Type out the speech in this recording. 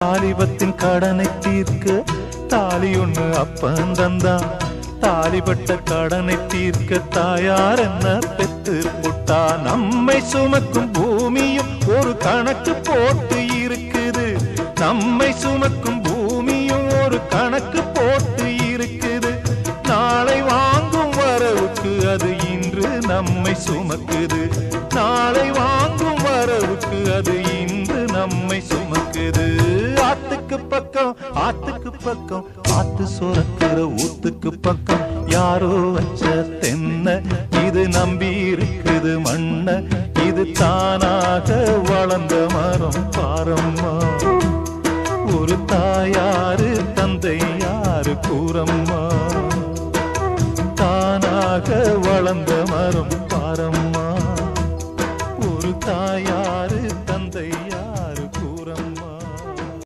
தாலிபத்தின் கடனை தீர்க்க தாலி ஒண்ணு அப்பன் தந்தான். தாலிபட்ட கடனை தீர்க்க தாயார் என்ன பெத்து புட்டா. நம்மை சுமக்கும் பூமியும் ஒரு கணக்கு போட்டு இருக்குது. நம்மை சுமக்கும் பூமியும் ஒரு கணக்கு போட்டு இருக்குது. நாளை வாங்கும் வரவுக்கு அது இன்று நம்மை சுமக்குது. நாளை வாங்கும் வரவுக்கு அது இன்று நம்மை சுமக்குது. ஆத்துக்கு பக்கம் ஆத்துக்கு பக்கம் ஆத்து சுரக்கிற ஊத்துக்கு பக்கம் யாரோ வச்ச தென்ன இது நம்பி இருக்குது மண்ண. இது தானாக வளர்ந்த மரம் பாரம்மா. ஒரு தாயாரு தந்தை யாரு கூறம்மா. தானாக வளர்ந்த மரம் பாரம்மா. ஒரு தாயார்